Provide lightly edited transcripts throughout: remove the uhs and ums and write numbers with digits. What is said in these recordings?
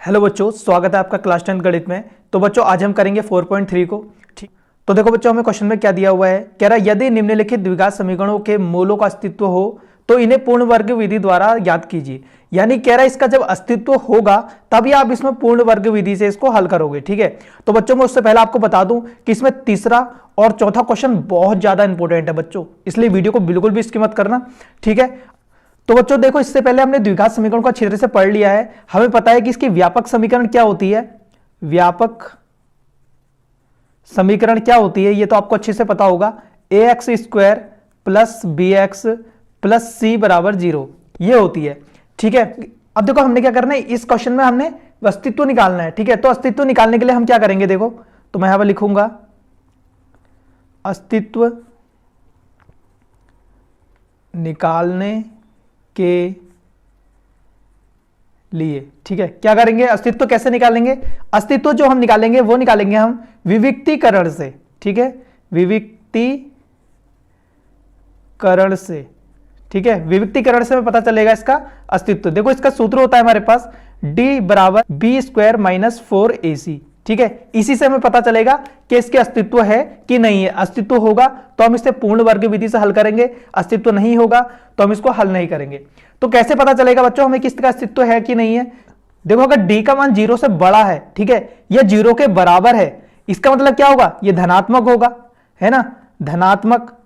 Hello बच्चों, स्वागत है आपका क्लास 10 गणित में। तो बच्चों आज हम करेंगे 4.3 को। ठीक, तो देखो बच्चों हमें क्वेश्चन में क्या दिया हुआ है। कह रहा है यदि निम्नलिखित द्विघात समीकरणों के मूलों का अस्तित्व हो तो इन्हें पूर्ण वर्ग विधि द्वारा ज्ञात कीजिए। यानी कह रहा है इसका जब अस्तित्व होगा तभी आप इसमें पूर्ण वर्ग विधि से इसको हल करोगे। ठीक है, तो बच्चों मैं उससे पहले आपको बता दूं कि इसमें तीसरा और चौथा क्वेश्चन बहुत ज्यादा इंपॉर्टेंट है बच्चों, इसलिए वीडियो को बिल्कुल भी स्किप मत करना। ठीक है, तो बच्चों देखो इससे पहले हमने द्विघात समीकरण को अच्छी तरह से पढ़ लिया है। हमें पता है कि इसकी व्यापक समीकरण क्या होती है। व्यापक समीकरण क्या होती है ये तो आपको अच्छे से पता होगा। ax square plus B X plus C बराबर 0 ये होती है। ठीक है, अब देखो हमने क्या करना है, इस क्वेश्चन में हमने अस्तित्व निकालना है। ठीक है, तो अस्तित्व निकालने के लिए हम क्या करेंगे, देखो तो मैं यहां पर लिखूंगा अस्तित्व निकालने के लिए। ठीक है, क्या करेंगे, अस्तित्व कैसे निकालेंगे। अस्तित्व जो हम निकालेंगे वो निकालेंगे हम विविक्तीकरण से। ठीक है, विविक्तीकरण से। ठीक है, विविक्तीकरण से हमें पता चलेगा इसका अस्तित्व। देखो इसका सूत्र होता है हमारे पास d बराबर बी स्क्वायर माइनस 4ac। ठीक है, इसी से हमें पता चलेगा कि इसके अस्तित्व है कि नहीं है। अस्तित्व होगा तो हम इसे पूर्ण वर्ग विधि से हल करेंगे, अस्तित्व नहीं होगा तो हम इसको हल नहीं करेंगे। तो कैसे पता चलेगा बच्चों हमें किसका अस्तित्व है कि नहीं है। देखो अगर d का मान 0 से बड़ा है, ठीक है, यह 0 के बराबर है, इसका मतलब क्या होगा, यह धनात्मक होगा, है ना, धनात्मक,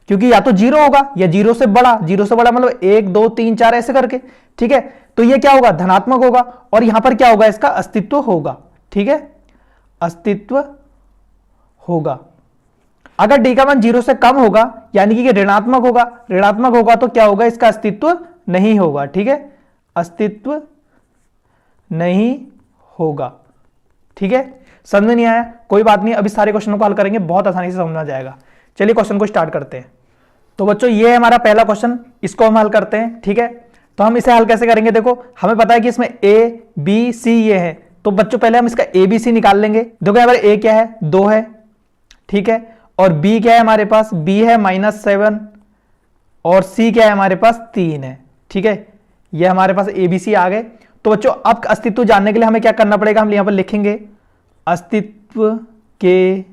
क्योंकि या तो 0 होगा या 0 से बड़ा। 0 से बड़ा मतलब 1 2 3 4 ऐसे करके। ठीक है, तो यह क्या होगा, धनात्मक होगा, और यहां पर क्या होगा, इसका अस्तित्व होगा। ठीक है, अस्तित्व होगा। अगर d का मान 0 से कम होगा यानी कि ऋणात्मक होगा, ऋणात्मक होगा तो क्या होगा, इसका अस्तित्व नहीं होगा। ठीक है, अस्तित्व नहीं होगा। ठीक है, समझ में नहीं आया, कोई बात नहीं, अभी सारे क्वेश्चनों को हल करेंगे, बहुत आसानी से समझ जाएगा। चलिए क्वेश्चन को स्टार्ट करते हैं। तो बच्चों ये है हमारा पहला क्वेश्चन, इसको हम हल करते हैं। ठीक है, तो हम इसे हल कैसे करेंगे, देखो हमें पता है कि इसमें a b c ये है, तो बच्चों पहले हम इसका a b c निकाल लेंगे। देखो यहाँ पर a क्या है, 2 है। ठीक है, और b क्या है हमारे पास, b है -7, और c क्या है हमारे पास 3 है। ठीक है, ये हमारे पास a b c आ गए। तो बच्चों अब अस्तित्व जानने के लिए हमें क्या करना पड़ेगा, हम यहाँ पर लिखेंगे अस्तित्व के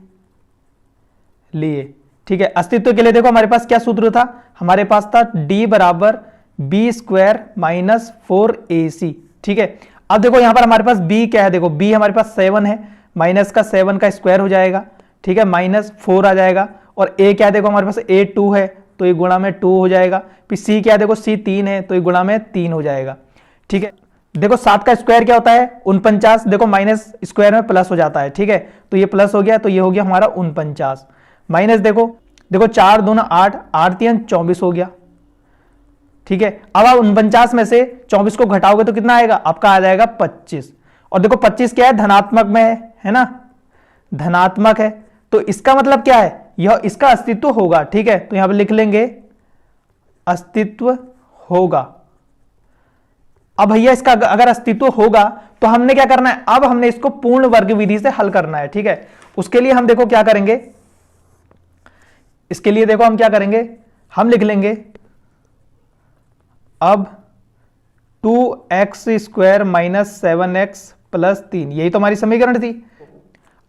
लिए। ठीक है, अस्तित्व के लिए देखो हमारे पास क्या सूत्र था, हमारे पास था d बराबर बी स्क्वायर माइनस 4ac। ठीक है, अब देखो यहां पर हमारे पास b क्या है, देखो b हमारे पास 7 है, माइनस का 7 का स्क्वायर हो जाएगा। ठीक है, -4 आ जाएगा, और a क्या है, देखो हमारे पास a 2 है तो ये गुणा में 2 हो जाएगा। फिर c क्या है, देखो c 3 है तो ये गुणा में 3 हो जाएगा। ठीक है, देखो 7 का स्क्वायर क्या होता है 49, देखो माइनस स्क्वायर में प्लस हो जाता है। ठीक है, तो ये प्लस हो गया तो ये हो गया हमारा 49, माइनस देखो 4 दूना 8, 8 3 24 हो गया। ठीक है, अब आप 49 में से 24 को घटाओगे तो कितना आएगा, आपका आ जाएगा 25। और देखो 25 क्या है, धनात्मक में है ना, धनात्मक है, तो इसका मतलब क्या है, यह इसका अस्तित्व होगा। ठीक है, तो यहां पर लिख लेंगे अस्तित्व होगा। अब भैया इसका अगर अस्तित्व होगा तो हमने क्या करना है, अब हमने इसको पूर्ण वर्ग विधि से हल करना है। ठीक है, उसके लिए हम देखो क्या करेंगे, इसके लिए देखो हम क्या करेंगे, हम लिख लेंगे अब 2x square minus 7x plus 3, यही तो हमारी समीकरण थी।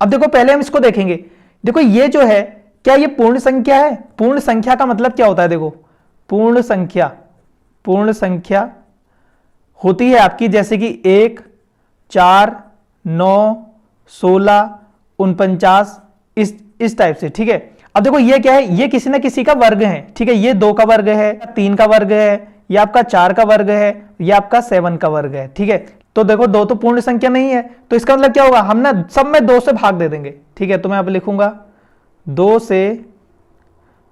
अब देखो पहले हम इसको देखेंगे, देखो ये जो है क्या ये पूर्ण संख्या है। पूर्ण संख्या का मतलब क्या होता है, देखो पूर्ण संख्या होती है आपकी जैसे कि 1 4 9 16 49 इस टाइप से। ठीक है, अब देखो ये क्या है, ये किसी ना किसी का वर्ग है। ठीक है, ये 2 का वर्ग है, 3 का वर्ग है, ये आपका 4 का वर्ग है, ये आपका 7 का वर्ग है। ठीक है, तो देखो 2 तो पूर्ण संख्या नहीं है, तो इसका मतलब क्या होगा, हम ना सब में 2 से भाग दे देंगे। ठीक है, तो मैं अब लिखूंगा 2 से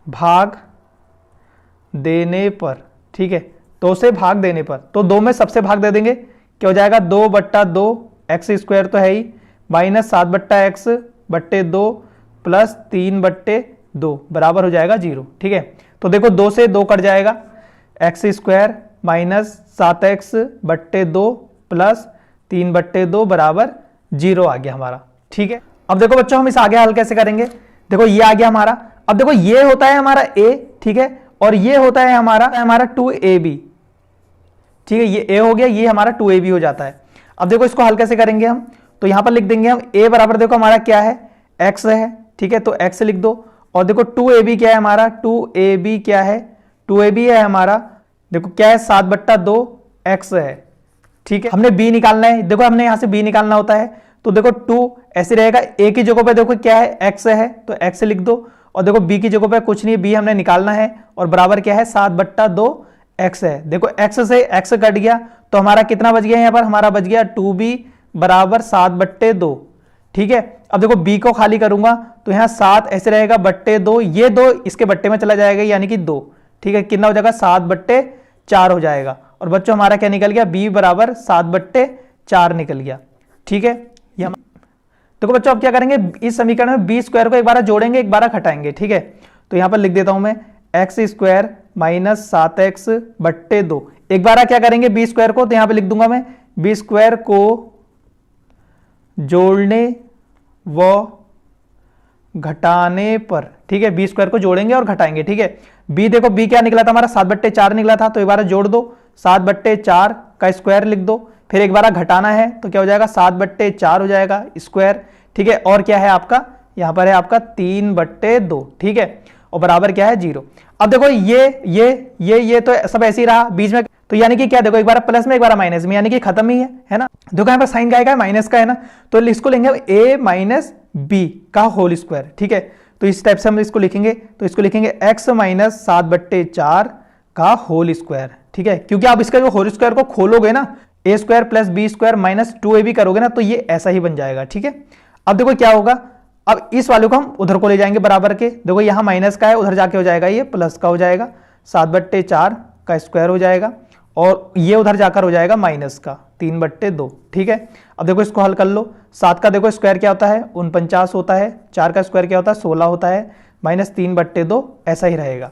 भाग देने पर। ठीक है, 2 से भाग देने पर, तो 2 में सबसे भाग दे देंगे, क्या हो जाएगा 2/2, एक्स स्क्वायर तो है ही, माइनस 7/x बट्टे 2 प्लस 3/2 बराबर हो जाएगा 0। ठीक है, तो देखो 2 से 2 कट जाएगा, एक्स स्क्वायर माइनस 7x बट्टे 2 प्लस 3/2 बराबर 0 आ गया हमारा। ठीक है, अब देखो बच्चों हम इस आगे हल कैसे करेंगे, देखो ये आ गया हमारा। अब देखो ये होता है हमारा a, ठीक है, और ये होता है हमारा 2ab। ठीक है, ये a हो गया, ये हमारा 2ab हो जाता है। अब देखो इसको हल कैसे करेंगे हम, तो यहां पर लिख देंगे हम a बराबर देखो हमारा क्या है, x है, ठीक है, तो x लिख दो। और देखो 2ab क्या है हमारा, 2ab क्या है, 2ab है हमारा, देखो क्या है 7/2 x है, ठीक है। हमने b निकालना है, देखो हमने यहां से b निकालना होता है, तो देखो 2 ऐसे रहेगा, a की जगह पे देखो क्या है x है, तो x लिख दो। और देखो b की जगह पे कुछ नहीं, b हमने निकालना है, और बराबर क्या है 7/2 x है। देखो x से x कट गया, तो हमारा कितना बच गया, यहां पर हमारा बच गया 2b बराबर 7/2, ठीक है। अब देखो b को खाली करूंगा, तो यहां 7 ऐसे रहेगा बट्टे 2, ये 2 इसके बट्टे में चला जाएगा, यानी कि 2, ठीक है, कितना हो जाएगा 7/4 हो जाएगा। और बच्चों हमारा क्या निकल गया, b बराबर 7/4 निकल गया, ठीक है। देखो बच्चों अब क्या करेंगे, इस समीकरण में बी स्क्वायर को एक बार जोड़ेंगे, एक बार घटाएंगे, ठीक है। तो यहां पर लिख देता हूं मैं एक्स स्क्वायर माइनस 7x/2, एक बार क्या करेंगे बी स्क्वायर को, तो यहां पर लिख दूंगा मैं बी स्क्वायर को जोड़ने व घटाने पर, ठीक है, बी स्क्वायर को जोड़ेंगे और घटाएंगे, ठीक है। बी देखो बी क्या निकला था हमारा 7/4 निकला था, तो एक बार जोड़ दो, 7/4 का स्क्वायर लिख दो, फिर एक बार घटाना है तो क्या हो जाएगा 7/4 हो जाएगा स्क्वायर, ठीक है। और क्या है आपका, यहां पर है आपका 3/2, ठीक है, और बराबर क्या है 0। अब देखो ये तो सब ऐसे ही रहा बीच में, तो यानी कि क्या देखो एक बार प्लस में एक बार माइनस में, यानी कि खत्म ही है ना। देखो यहां पर साइन का है माइनस का है ना, तो इसको लेंगे a माइनस बी का होल स्क्वायर, ठीक है। तो इस टाइप से हम इसको लिखेंगे, तो इसको लिखेंगे x माइनस 7/4 का होल स्क्वायर, ठीक है, क्योंकि आप इसका जो होल स्क्वायर को खोलोगे ना, a square plus B square minus 2ab करोगे ना, तो ये ऐसा ही बन जाएगा, ठीक है। अब देखो क्या होगा, अब इस वाले को हम उधर को ले जाएंगे बराबर के, देखो यहां माइनस का है, उधर जाके हो जाएगा ये प्लस का हो जाएगा, 7/4 का स्क्वायर हो जाएगा, और ये उधर जाकर हो जाएगा माइनस का 3/2, ठीक है। अब देखो इसको हल कर लो, 7 का देखो स्क्वायर क्या होता है 49 होता है, 4 का स्क्वायर क्या होता है 16 होता है, माइनस 3/2 ऐसा ही रहेगा,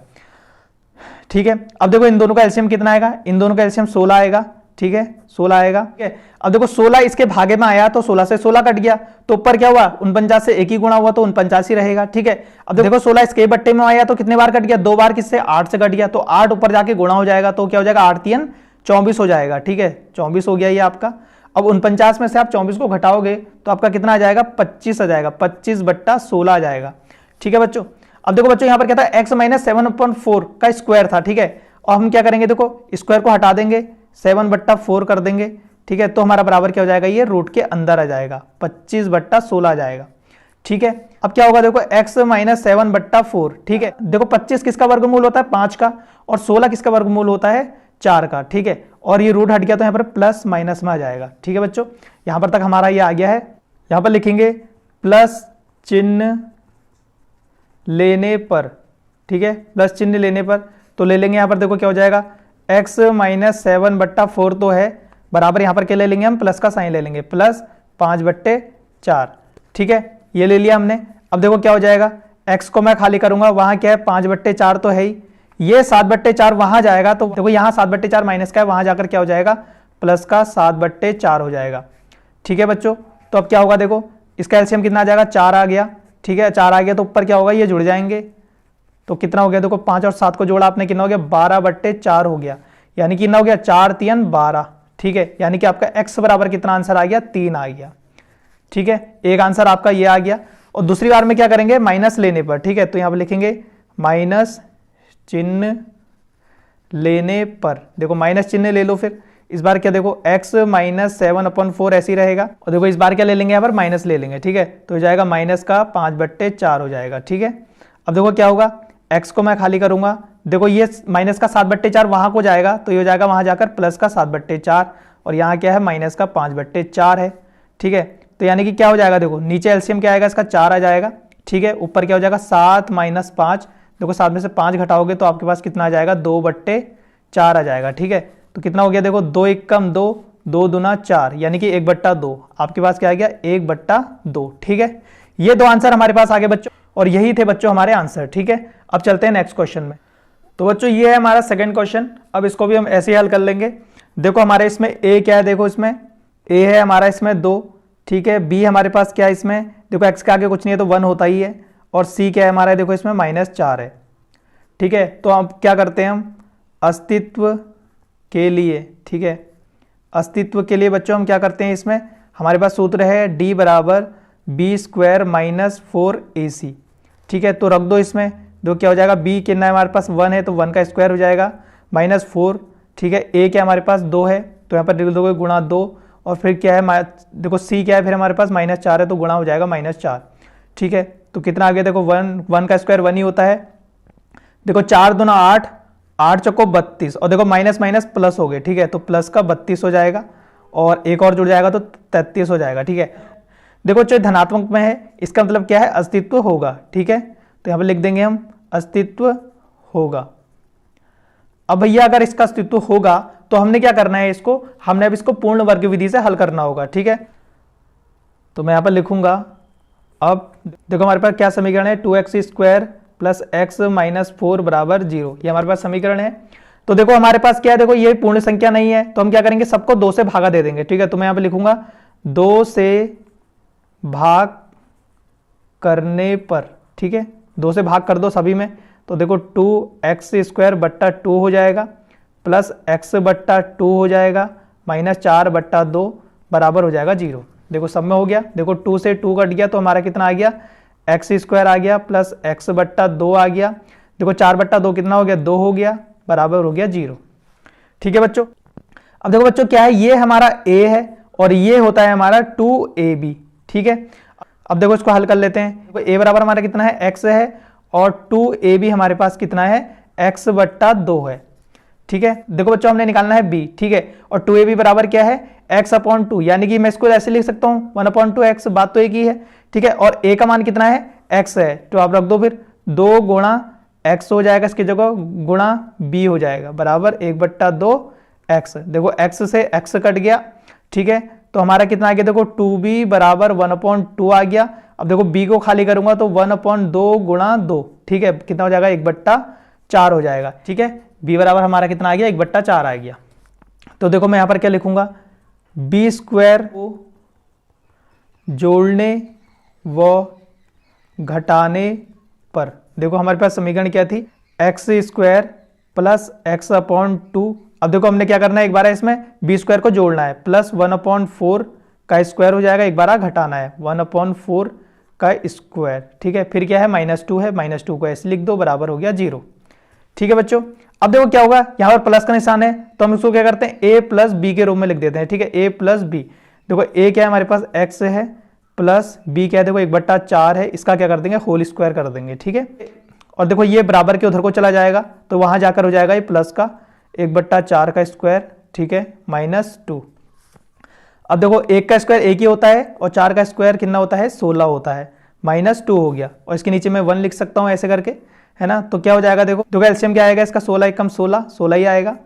ठीक है। अब देखो इन दोनों का एलसीएम कितना आएगा, इन दोनों का एलसीएम 16 आएगा, ठीक है, 16 आएगा, ठीक है। अब देखो 16 इसके भागे में आया, तो 16 से 16 कट गया, तो ऊपर क्या हुआ 49 से 1 ही गुणा हुआ, तो 49 ही रहेगा, ठीक है। अब देखो 16 इसके बट्टे में आया, तो कितने बार कट गया, 2 बार, किससे 8 से कट गया, तो 8 ऊपर जाके गुणा हो जाएगा, तो क्या हो जाएगा 8×3 24 हो जाएगा, ठीक है, 24 हो गया ये आपका। अब 49 में से आप 24 को घटाओगे तो आपका कितना आ जाएगा 25 आ जाएगा, 25/16 आ जाएगा, ठीक है बच्चों। अब देखो बच्चों यहां पर क्या था x माइनस 7/4 का स्क्वायर था, ठीक है, और हम क्या करेंगे देखो स्क्वायर को हटा देंगे, 7/4 कर देंगे, ठीक है, तो हमारा बराबर क्या हो जाएगा, ये रूट के अंदर आ जाएगा, 25/16 आ जाएगा, ठीक है। अब क्या होगा देखो x माइनस 7/4, ठीक है, देखो 25 किसका वर्गमूल होता है 5 का, और 16 किसका वर्गमूल होता है 4 का, ठीक है, और ये रूट हट गया तो यहाँ पर प्लस माइनस में आ जाएगा, ठीक है बच्चों। यहां पर तक हमारा ये आ गया है, यहां पर लिखेंगे प्लस चिन्ह लेने पर, ठीक है, प्लस चिन्ह लेने पर, तो ले लेंगे यहां पर देखो क्या हो जाएगा x माइनस 7/4 तो है, बराबर यहां पर क्या ले लेंगे हम प्लस का साइन ले लेंगे, प्लस 5/4, ठीक है, ये ले लिया हमने। अब देखो क्या हो जाएगा, x को मैं खाली करूंगा, वहां क्या है 5/4 तो है ही, ये 7/4 वहां जाएगा, तो देखो यहां 7/4 माइनस का है, वहां जाकर क्या हो जाएगा प्लस का 7/4 हो जाएगा, ठीक है बच्चों। तो अब क्या होगा देखो इसका एलसीएम कितना आ जाएगा 4 आ गया, ठीक है, 4 आ गया, तो ऊपर क्या होगा ये जुड़ जाएंगे, तो कितना हो गया देखो 5 और 7 को जोड़ा आपने, कितना हो गया 12/4 हो गया, यानी कि कितना हो गया 4×3 12, ठीक है, यानी कि आपका x बराबर कितना आंसर आ गया 3 आ गया, ठीक है, एक आंसर आपका ये आ गया। और दूसरी बार में क्या करेंगे माइनस लेने पर, ठीक है, तो यहां पर लिखेंगे माइनस चिन्ह लेने पर, देखो माइनस चिन्ह ले लो, फिर इस बार क्या देखो x माइनस 7/4 ऐसे ही रहेगा, और देखो इस बार क्या ले लेंगे यहाँ पर माइनस ले लेंगे, ठीक है, तो हो जाएगा माइनस का 5/4 हो जाएगा, ठीक है। अब देखो क्या होगा x को मैं खाली करूंगा, देखो ये माइनस का 7/4 वहां को जाएगा, तो ये हो जाएगा वहां जाकर प्लस का 7/4, और यहाँ क्या है माइनस का 5/4 है, ठीक है, तो यानी कि क्या हो जाएगा देखो नीचे एलसीएम क्या आएगा इसका 4 आ जाएगा, ठीक है, ऊपर क्या हो जाएगा 7 माइनस 5, देखो 7 में से 5 घटाओगे तो आपके पास कितना आ जाएगा 2/4 आ जाएगा, ठीक है, तो कितना हो गया देखो 2 1 कम 2, 2 दूना 4, यानी कि 1/2 आपके पास क्या आ गया 1/2, ठीक है। ये दो आंसर हमारे पास आ गए बच्चों, और यही थे बच्चों हमारे आंसर, ठीक है। अब चलते हैं नेक्स्ट क्वेश्चन में। तो बच्चों ये है हमारा सेकंड क्वेश्चन, अब इसको भी हम ऐसे ही हल कर लेंगे। देखो हमारे इसमें a क्या है, देखो इसमें a है हमारा इसमें 2, ठीक है, b हमारे पास क्या है इसमें, देखो x के आगे कुछ नहीं है तो 1 होता ही है, और c क्या है हमारा देखो इसमें -4 है, ठीक है। तो अब क्या करते हैं हम अस्तित्व के लिए, ठीक है, अस्तित्व के लिए बच्चों हम क्या करते हैं, इसमें हमारे पास सूत्र है d बराबर बी स्क्वायर माइनस 4ac, ठीक है। तो रख दो इसमें, जो क्या हो जाएगा, b कितना है हमारे पास 1 है तो 1 का स्क्वायर हो जाएगा माइनस 4, ठीक है। a क्या हमारे पास 2 है तो यहाँ पर लिख दोगे गुणा 2, और फिर क्या है, देखो c क्या है फिर हमारे पास माइनस 4 है तो गुणा हो जाएगा माइनस 4, ठीक है। तो कितना आ गया, देखो 1 का स्क्वायर 1 ही होता है। देखो 4 दूना 8, 8 चौको 32, और देखो माइनस माइनस प्लस हो गए, ठीक है, तो प्लस का 32 हो जाएगा, और एक और जुड़ जाएगा तो 33 हो जाएगा, ठीक है। देखो जो धनात्मक में है इसका मतलब क्या है, अस्तित्व होगा, ठीक है। तो यहाँ पर लिख देंगे हम अस्तित्व होगा। अब भैया अगर इसका अस्तित्व होगा तो हमने क्या करना है, इसको हमने अब इसको पूर्ण वर्ग विधि से हल करना होगा, ठीक है। तो मैं यहाँ पर लिखूंगा, अब देखो हमारे पास क्या समीकरण है, 2x square plus x minus 4 बराबर 0, ये हमारे पास समीकरण है। तो देखो हमारे पास क्या है, देखो ये पूर्ण संख्या नहीं है तो हम क्या करेंगे, सबको 2 से भागा दे देंगे, ठीक है। तो मैं यहाँ पे लिखूंगा 2 से भाग करने पर, ठीक है, 2 से भाग कर दो सभी में, तो देखो 2x स्क्वायर बट्टा 2 हो जाएगा प्लस x बट्टा 2 हो जाएगा माइनस 4 बट्टा 2 बराबर हो जाएगा 0। देखो सब में हो गया, देखो 2 से 2 कट गया तो हमारा कितना आ गया, x स्क्वायर आ गया प्लस x बट्टा 2 आ गया, देखो 4 बट्टा 2 कितना हो गया, 2 हो गया, बराबर हो गया 0, ठीक है बच्चों। अब देखो बच्चों क्या है, ये हमारा a है और ये होता है हमारा 2ab, ठीक है। अब देखो इसको हल कर लेते हैं, a बराबर हमारा कितना है, x है, और 2ab हमारे पास कितना है, x बट्टा 2 है, ठीक है। देखो बच्चों हमने निकालना है b, ठीक है, और 2ab बराबर क्या है, x अपॉन 2, यानी कि मैं इसको ऐसे लिख सकता हूँ 1 अपॉन 2 x, बात तो एक ही है, ठीक है। और a का मान कितना है, x है, तो आप रख दो फिर 2 गुणा x हो जाएगा इसकी जगह, गुणा b हो जाएगा बराबर 1 बट्टा 2 x। देखो x से x कट गया, ठीक है, तो हमारा कितना आ गया, देखो 2b बराबर 1 अपॉन 2 आ गया। अब देखो b को खाली करूंगा तो 1 अपॉन 2 गुणा 2, ठीक है, कितना हो जाएगा, 1 बट्टा 4 हो जाएगा, ठीक है। b बराबर हमारा कितना आ गया, 1 बट्टा 4 आ गया। तो देखो मैं यहां पर क्या लिखूंगा, b स्क्वायर को जोड़ने व घटाने पर, देखो हमारे पास समीकरण क्या थी, x square plus x upon 2। अब देखो हमने क्या करना है, एक बार इसमें बी स्क्वायर को जोड़ना है, प्लस 1 अपॉन 4 का स्क्वायर हो जाएगा, एक बार घटाना है 1 अपॉन 4 का स्क्वायर, ठीक है। फिर क्या है, -2 है, -2 को ऐसे लिख दो, बराबर हो गया 0, ठीक है बच्चों। अब देखो क्या होगा, यहाँ पर प्लस का निशान है तो हम इसको क्या करते हैं, a प्लस बी के रूप में लिख देते हैं, ठीक है, a प्लस बी। देखो a क्या है हमारे पास, x है, प्लस b क्या है, देखो 1 बट्टा 4 है, इसका क्या कर देंगे, होल स्क्वायर कर देंगे, ठीक है। और देखो ये बराबर के उधर को चला जाएगा तो वहां जाकर हो जाएगा ये प्लस का 1 बट्टा 4 का स्क्वायर, ठीक है, -2। अब देखो 1 का स्क्वायर 1 ही होता है और 4 का स्क्वायर कितना होता है, 16 होता है, -2 हो गया, और इसके नीचे मैं 1 लिख सकता हूं ऐसे करके, है ना। तो क्या हो जाएगा, देखो एलसीएम क्या आएगा इसका, 16 एकम 16, 16 ही आएगा,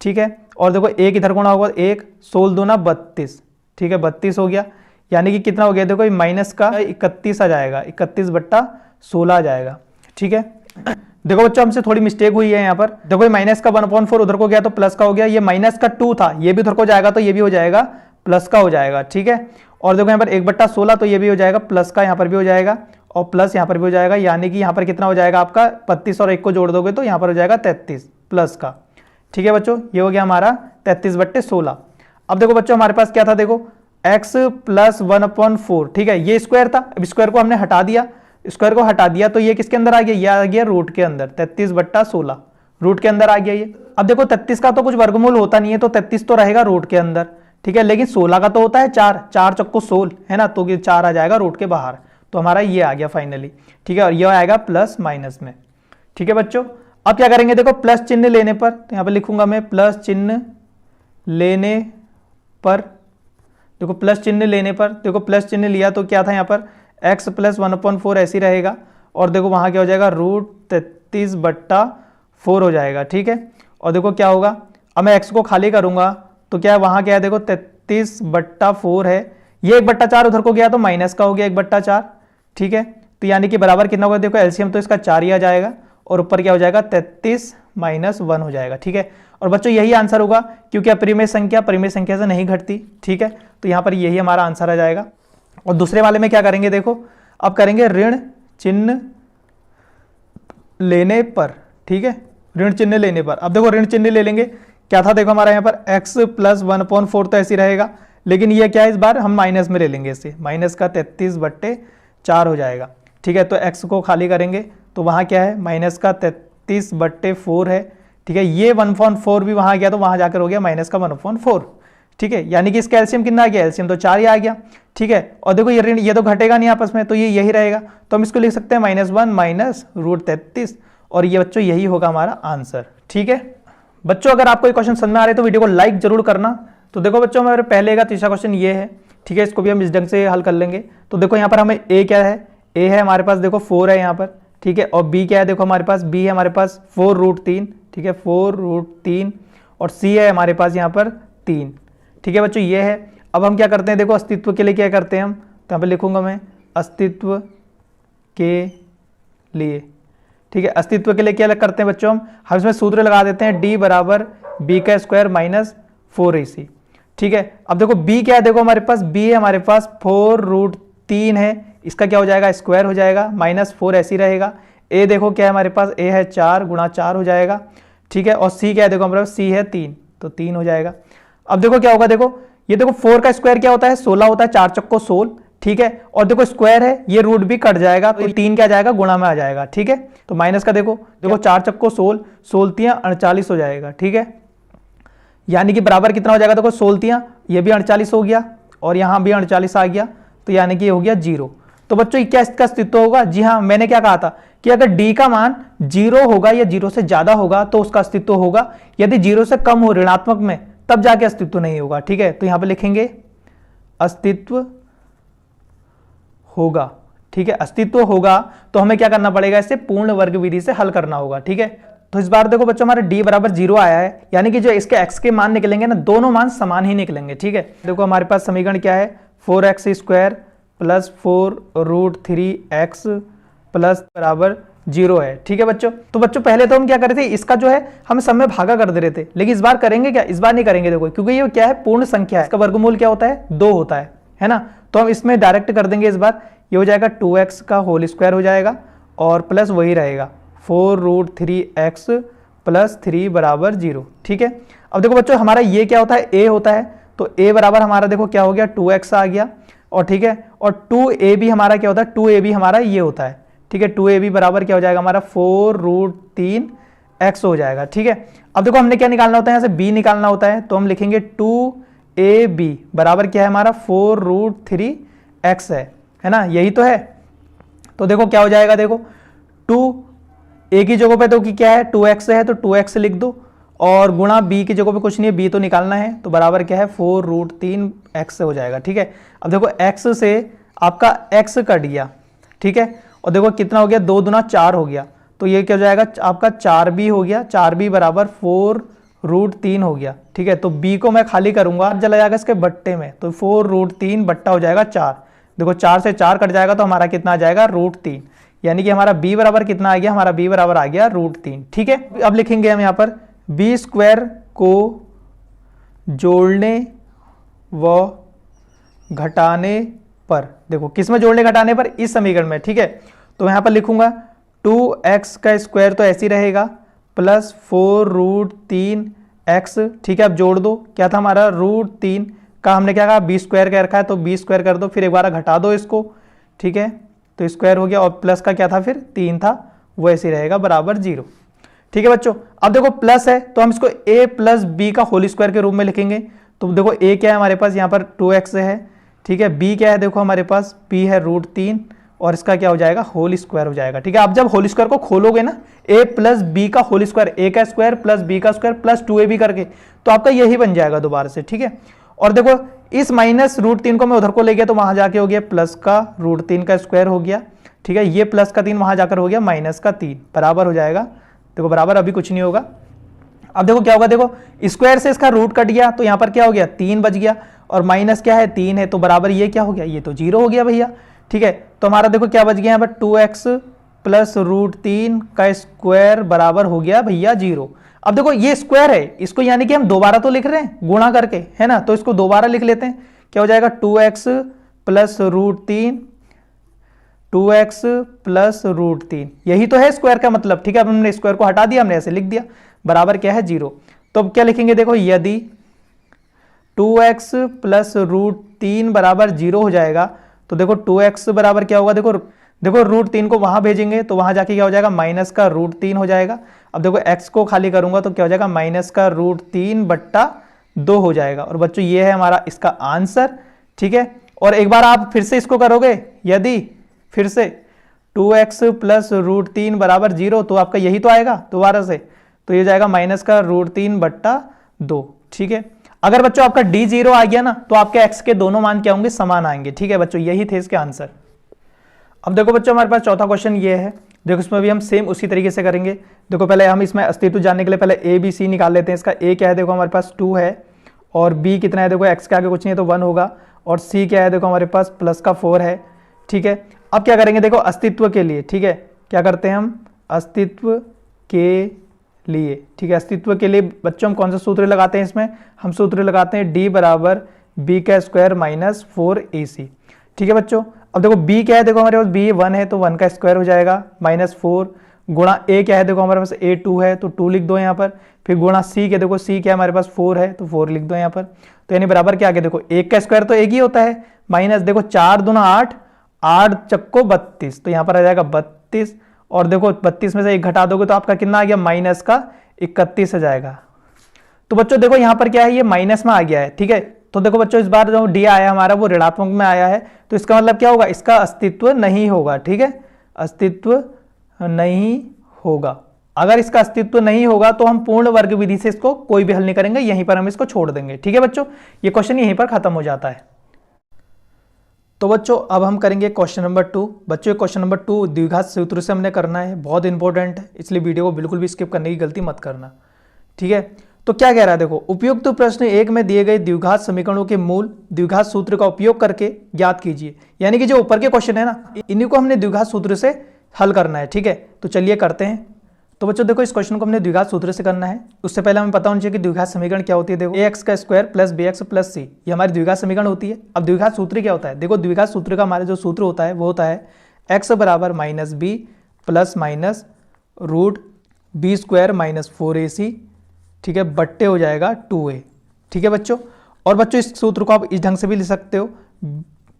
ठीक है। और देखो 1 इधर गुणा होगा 1, 16 दूना 32, ठीक है, 32 हो गया, यानी कि कितना हो गया, देखो माइनस का 31 आ जाएगा, 31 बट्टा 16 आ जाएगा, ठीक है। देखो बच्चों हमसे थोड़ी मिस्टेक हुई है यहाँ पर, देखो माइनस का 1/4 उधर को गया तो प्लस का हो गया, ये माइनस का 2 था, ये भी उधर को जाएगा तो ये भी हो जाएगा प्लस का हो जाएगा, ठीक है। और देखो यहाँ पर 1 बट्टा 16 तो ये भी हो जाएगा प्लस का, यहाँ पर भी हो जाएगा और प्लस यहाँ पर भी हो जाएगा, यानी कि यहाँ पर कितना हो जाएगा आपका 32 और 1 को जोड़ दोगे तो यहाँ पर हो जाएगा 33 प्लस का, ठीक है बच्चों। ये हो गया हमारा 33/16। अब देखो बच्चों हमारे पास क्या था, देखो x प्लस 1/4, ठीक है, ये स्क्वायर था, अब स्क्वायर को हमने हटा दिया, स्क्वायर को हटा दिया तो ये किसके अंदर आ गया, ये आ गया रूट के अंदर, 33/16 रूट के अंदर आ गया ये। अब देखो 33 का तो कुछ वर्गमूल होता नहीं है तो 33 तो रहेगा रूट के अंदर, ठीक है, लेकिन 16 का तो होता है 4, 4 चक्को 16 है ना, तो ये 4 आ जाएगा रूट के बाहर, तो हमारा ये आ गया फाइनली, ठीक है, और ये आएगा प्लस माइनस में, ठीक है बच्चों। अब क्या करेंगे, देखो प्लस चिन्ह लेने पर, तो यहाँ पर लिखूंगा मैं प्लस चिन्ह लेने पर, देखो प्लस चिन्ह लेने पर, देखो प्लस चिन्ह लिया तो क्या था यहाँ पर, x प्लस 1/4 ऐसे रहेगा, और देखो वहां क्या हो जाएगा, √33/4 हो जाएगा, ठीक है। और देखो क्या होगा, अब मैं x को खाली करूंगा तो क्या वहां क्या है, देखो 33/4 है, ये 1/4 उधर को गया तो माइनस का हो गया 1/4, ठीक है। तो यानी कि बराबर कितना होगा, देखो एलसीएम तो इसका 4 ही आ जाएगा और ऊपर क्या हो जाएगा 33 - 1 हो जाएगा, ठीक है। और बच्चों यही आंसर होगा क्योंकि अपरिमेय संख्या से नहीं घटती, ठीक है, तो यहाँ पर यही हमारा आंसर आ जाएगा। और दूसरे वाले में क्या करेंगे, देखो अब करेंगे ऋण चिन्ह लेने पर, ठीक है, ऋण चिन्ह लेने पर। अब देखो ऋण चिन्ह ले लेंगे, क्या था देखो हमारा यहाँ पर x प्लस 1/4 तो ऐसी रहेगा, लेकिन ये क्या है इस बार हम माइनस में ले लेंगे, इसे माइनस का 33/4 हो जाएगा। ठीक है, तो x को खाली करेंगे तो वहाँ क्या है माइनस का 33/4 है। ठीक है, ये 1/4 भी वहाँ गया तो वहाँ जाकर हो गया माइनस का 1/4। ठीक है, यानी कि इसका एलसीएम कितना आ गया, एलसीएम तो 4 ही आ गया। ठीक है, और देखो ये ऋण ये तो घटेगा नहीं आपस में, तो ये यही रहेगा, तो हम इसको लिख सकते हैं -1 माइनस √33, और ये बच्चों यही होगा हमारा आंसर। ठीक है बच्चों, अगर आपको ये क्वेश्चन समझ में आ रहे तो वीडियो को लाइक जरूर करना। तो देखो बच्चों हमारे पहले का तीसरा क्वेश्चन ये है। ठीक है, इसको भी हम इस ढंग से हल कर लेंगे। तो देखो यहाँ पर हमें ए क्या है, ए है हमारे पास देखो 4 है यहाँ पर। ठीक है, और बी क्या है देखो हमारे पास, बी है हमारे पास 4√3। ठीक है, 4√3, और सी है हमारे पास यहाँ पर 3। ठीक है बच्चों, ये है। अब हम क्या करते हैं देखो, अस्तित्व के लिए क्या करते हैं हम, तो यहाँ पर लिखूंगा मैं अस्तित्व के लिए। ठीक है, अस्तित्व के लिए क्या करते हैं बच्चों, हम इसमें सूत्र लगा देते हैं d बराबर b² माइनस 4ac। ठीक है, अब देखो b क्या है देखो हमारे पास, b है हमारे पास 4√3 है, इसका क्या हो जाएगा स्क्वायर हो जाएगा, -4 ऐसी रहेगा। a देखो क्या है हमारे पास, a है 4 गुणा 4 हो जाएगा। ठीक है, और c क्या है देखो हमारे पास, c है 3, तो 3 हो जाएगा। अब देखो क्या होगा, देखो ये देखो 4 का स्क्वायर क्या होता है 16 होता है, 4 चक्को 16। ठीक है, और देखो स्क्वायर है, ये रूट भी कट जाएगा, तो 3 क्या जाएगा गुणा में आ जाएगा। ठीक है, तो माइनस का देखो 4 चक्को 16, 16 48 हो जाएगा। ठीक है, यानी कि बराबर कितना हो जाएगा देखो 16, ये भी 48 हो गया, और यहाँ भी 48 आ गया, तो यानी कि ये हो गया 0। तो बच्चों क्या इसका अस्तित्व होगा, जी हाँ मैंने क्या कहा था कि अगर d का मान 0 होगा या 0 से ज्यादा होगा तो उसका अस्तित्व होगा, यदि 0 से कम हो ऋणात्मक में तब जाके अस्तित्व नहीं होगा। ठीक है, तो यहां पे लिखेंगे अस्तित्व होगा। ठीक है, अस्तित्व होगा तो हमें क्या करना पड़ेगा, इसे पूर्ण वर्ग विधि से हल करना होगा। ठीक है, तो इस बार देखो बच्चों हमारे d बराबर 0 आया है, यानी कि जो इसके x के मान निकलेंगे ना, दोनों मान समान ही निकलेंगे। ठीक है, देखो हमारे पास समीकरण क्या है, 4x² प्लस 4√3x प्लस बराबर 0 है। ठीक है बच्चों, तो बच्चों पहले तो हम क्या कर रहे थे, इसका जो है हम सब में भागा कर दे रहे थे, लेकिन इस बार करेंगे क्या, इस बार नहीं करेंगे देखो, क्योंकि ये क्या है पूर्ण संख्या है, इसका वर्गमूल क्या होता है 2 होता है ना, तो हम इसमें डायरेक्ट कर देंगे। इस बार ये हो जाएगा 2x का होल स्क्वायर हो जाएगा, और प्लस वही रहेगा 4√3x प्लस 3 बराबर 0। ठीक है, अब देखो बच्चों हमारा ये क्या होता है, a होता है, तो a बराबर हमारा देखो क्या हो गया 2x आ गया, और ठीक है, और 2ab हमारा क्या होता है, 2ab हमारा ये होता है। ठीक है, 2ab बराबर क्या हो जाएगा हमारा 4√3x हो जाएगा। ठीक है, अब देखो हमने क्या निकालना होता है, यहाँ से b निकालना होता है, तो हम लिखेंगे 2ab बराबर क्या है हमारा 4√3x है ना, यही तो है। तो देखो क्या हो जाएगा, देखो 2a की जगह पे तो क्या है 2x है, तो 2x लिख दो, और गुणा b की जगह पे कुछ नहीं है, b तो निकालना है, तो बराबर क्या है 4√3x हो जाएगा। ठीक है, अब देखो x से आपका x कट गया। ठीक है, और देखो कितना हो गया 2 दूना 4 हो गया, तो ये क्या हो जाएगा आपका 4b हो गया, 4b बराबर 4√3 हो गया। ठीक है, तो b को मैं खाली करूंगा, चला जाएगा इसके बट्टे में, तो 4√3 बट्टा हो जाएगा 4। देखो 4 से 4 कट जाएगा तो हमारा कितना आ जाएगा √3, यानी कि हमारा b बराबर कितना आ गया, हमारा b बराबर आ गया √3। ठीक है, अब लिखेंगे हम यहाँ पर b² को जोड़ने व घटाने पर, देखो किस में जोड़ने घटाने पर, इस समीकरण में। ठीक है, तो यहाँ पर लिखूंगा 2x का स्क्वायर तो ऐसे ही रहेगा प्लस 4√3x। ठीक है, अब जोड़ दो, क्या था हमारा √3 का हमने क्या कहा b² का रखा है, तो b² कर दो, फिर एक बार घटा दो इसको। ठीक है, तो स्क्वायर हो गया, और प्लस का क्या था फिर 3 था, वो ऐसे रहेगा बराबर 0। ठीक है बच्चों, अब देखो प्लस है तो हम इसको a प्लस b का होल स्क्वायर के रूप में लिखेंगे। तो देखो a क्या है हमारे पास यहाँ पर 2x है। ठीक है, b क्या है देखो हमारे पास b है √3, और इसका क्या हो जाएगा होल स्क्वायर हो जाएगा। ठीक है, अब जब होल स्क्वायर को खोलोगे ना, a प्लस b का होल स्क्वायर, a का स्क्वायर प्लस b का स्क्वायर प्लस 2ab करके, तो आपका यही बन जाएगा दोबारा से। ठीक है, और देखो इस माइनस √3 को मैं उधर को ले गया तो वहां जाके हो गया प्लस का √3 का स्क्वायर हो गया। ठीक है, ये प्लस का 3 वहां जाकर हो गया माइनस का 3, बराबर हो जाएगा, देखो बराबर अभी कुछ नहीं होगा। अब देखो क्या होगा, देखो स्क्वायर से इसका रूट कट गया, तो यहाँ पर क्या हो गया 3 बच गया, और माइनस क्या है 3 है, तो बराबर ये क्या हो गया, ये तो 0 हो गया भैया। ठीक है, तो हमारा देखो क्या बच गया यहाँ पर 2x प्लस √3 का स्क्वायर बराबर हो गया भैया 0। अब देखो ये स्क्वायर है, इसको यानी कि हम दोबारा तो लिख रहे हैं गुणा करके, है ना, तो इसको दोबारा लिख लेते हैं। क्या हो जाएगा 2x प्लस √3, 2x प्लस √3, यही तो है स्क्वायर का मतलब। ठीक है, अब हमने स्क्वायर को हटा दिया, हमने ऐसे लिख दिया, बराबर क्या है 0। तो अब क्या लिखेंगे, देखो यदि 2x प्लस √3 बराबर 0 हो जाएगा तो देखो 2x बराबर क्या होगा, देखो √3 को वहां भेजेंगे तो वहां जाके क्या हो जाएगा, माइनस का √3 हो जाएगा। अब देखो x को खाली करूंगा तो क्या हो जाएगा, माइनस का √3 बट्टा 2 हो जाएगा। और बच्चों ये है हमारा इसका आंसर, ठीक है। और एक बार आप फिर से इसको करोगे, यदि फिर से 2x प्लस √3 बराबर 0 तो आपका यही तो आएगा दोबारा से, तो ये जाएगा माइनस का √3 बट्टा 2, ठीक है। अगर बच्चों आपका d 0 आ गया ना तो आपके x के दोनों मान क्या होंगे, समान आएंगे, ठीक है बच्चों, यही थे इसके आंसर। अब देखो बच्चों हमारे पास चौथा क्वेश्चन ये है, देखो इसमें भी हम सेम उसी तरीके से करेंगे। देखो पहले हम इसमें अस्तित्व जानने के लिए पहले a b c निकाल लेते हैं। इसका a क्या है, देखो हमारे पास 2 है, और b कितना है, देखो x के आगे कुछ नहीं है तो 1 होगा, और c क्या है, देखो हमारे पास प्लस का 4 है, ठीक है। अब क्या करेंगे, देखो अस्तित्व के लिए, ठीक है, क्या करते हैं हम, अस्तित्व के लिए, ठीक है, अस्तित्व के लिए बच्चों हम कौन सा सूत्र लगाते हैं इसमें, हम सूत्र लगाते हैं d बराबर b का स्क्वायर माइनस 4ac, ठीक है बच्चों। अब देखो b क्या है, देखो हमारे पास b 1 है तो 1 का स्क्वायर हो जाएगा माइनस 4, गुणा a क्या है, देखो हमारे पास a 2 है तो 2 लिख दो यहाँ पर, फिर गुणा c क्या, देखो c क्या है हमारे पास 4 है तो 4 लिख दो यहाँ पर। तो यानी बराबर क्या आ गया, देखो 1 का स्क्वायर तो 1 ही होता है, माइनस देखो 4 दूना 8, 8 चक्को 32, तो यहाँ पर आ जाएगा 32, और देखो 32 में से 1 घटा दोगे तो आपका कितना आ गया, माइनस का 31 आ जाएगा। तो बच्चों देखो यहाँ पर क्या है, ये माइनस में आ गया है, ठीक है। तो देखो बच्चों इस बार जो डी आया हमारा वो ऋणात्मक में आया है, तो इसका मतलब क्या होगा, इसका अस्तित्व नहीं होगा, ठीक है, अस्तित्व नहीं होगा। अगर इसका अस्तित्व नहीं होगा तो हम पूर्ण वर्ग विधि से इसको कोई भी हल नहीं करेंगे, यहीं पर हम इसको छोड़ देंगे, ठीक है बच्चों। ये क्वेश्चन यहीं पर खत्म हो जाता है। तो बच्चों अब हम करेंगे क्वेश्चन नंबर 2। बच्चों क्वेश्चन नंबर 2 द्विघात सूत्र से हमने करना है, बहुत इंपॉर्टेंट है, इसलिए वीडियो को बिल्कुल भी स्किप करने की गलती मत करना, ठीक है। तो क्या कह रहा है, देखो उपयुक्त प्रश्न 1 में दिए गए द्विघात समीकरणों के मूल द्विघात सूत्र का उपयोग करके ज्ञात कीजिए। यानी कि जो ऊपर के क्वेश्चन है ना, इन्हीं को हमने द्विघात सूत्र से हल करना है, ठीक है। तो चलिए करते हैं। तो बच्चों देखो इस क्वेश्चन को हमने द्विघात सूत्र से करना है, उससे पहले हमें पता होना चाहिए कि द्विघात समीकरण क्या होती है। देखो ax का square plus bx plus c, ये हमारी द्विघात समीकरण होती है। अब द्विघात सूत्र क्या होता है, देखो द्विघात सूत्र का हमारा जो सूत्र होता है वो होता है x बराबर minus B plus minus √b square minus 4ac, ठीक है, बट्टे हो जाएगा 2a, ठीक है बच्चों। और बच्चों इस सूत्र को आप इस ढंग से भी लिख सकते हो,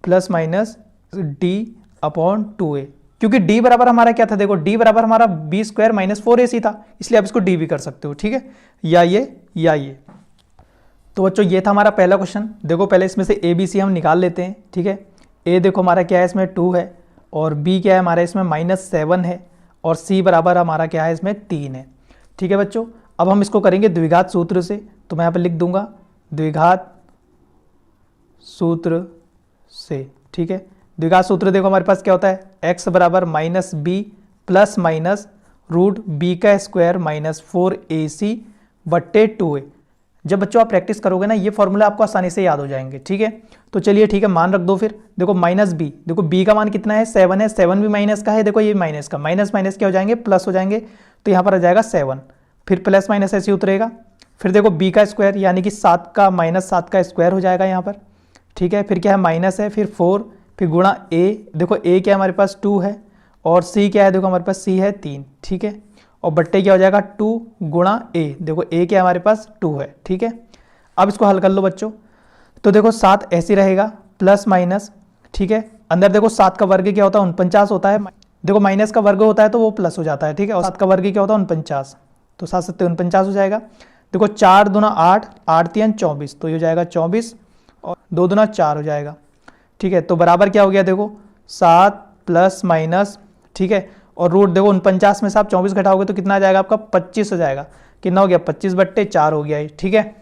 plus minus d upon 2a, क्योंकि d बराबर हमारा क्या था, देखो d बराबर हमारा b स्क्वायर माइनस 4ac था, इसलिए आप इसको d भी कर सकते हो, ठीक है, या ये। तो बच्चों ये था हमारा पहला क्वेश्चन। देखो पहले इसमें से a b c हम निकाल लेते हैं, ठीक है। a देखो हमारा क्या है, इसमें 2 है, और b क्या है हमारा इसमें -7 है, और c बराबर हमारा क्या है इसमें 3 है, ठीक है बच्चों। अब हम इसको करेंगे द्विघात सूत्र से, तो मैं यहाँ पर लिख दूंगा द्विघात सूत्र से, ठीक है। द्विघात सूत्र देखो हमारे पास क्या होता है, x बराबर minus B plus minus √b का स्क्वायर माइनस 4ac बट्टे 2a। जब बच्चों आप प्रैक्टिस करोगे ना, ये फॉर्मूला आपको आसानी से याद हो जाएंगे, ठीक है। तो चलिए ठीक है, मान रख दो फिर। देखो माइनस बी, देखो b का मान कितना है, 7 है, 7 भी माइनस का है, देखो ये माइनस का, माइनस माइनस क्या हो जाएंगे, प्लस हो जाएंगे, तो यहाँ पर आ जाएगा 7, फिर प्लस माइनस ऐसे उतरेगा। फिर देखो b का स्क्वायर यानी कि 7 का माइनस 7 का स्क्वायर हो जाएगा यहाँ पर, ठीक है। फिर क्या है, माइनस है, फिर 4, फिर गुणा a, देखो a क्या हमारे पास 2 है, और c क्या है, देखो हमारे पास c है 3, ठीक है। और बट्टे क्या हो जाएगा 2 गुणा a, देखो a क्या हमारे पास 2 है, ठीक है। अब इसको हल कर लो बच्चों। तो देखो 7 ऐसे रहेगा, प्लस माइनस, ठीक है। अंदर देखो 7 का वर्ग क्या होता है, 49 होता है, देखो माइनस का वर्ग होता है तो वो प्लस हो जाता है, ठीक है। और 7 का वर्ग क्या होता है 49, तो 7 7 49 हो जाएगा। देखो 4 दूना 8, 8 3 24, तो ये हो जाएगा 24, और 2 दूना 4 हो जाएगा, ठीक है। तो बराबर क्या हो गया, देखो 7 प्लस माइनस, ठीक है, और रूट देखो 49 में से आप 24 घटाओगे तो कितना आ जाएगा आपका 25 हो जाएगा। कितना हो गया, 25 बट्टे 4 हो गया ये, ठीक है।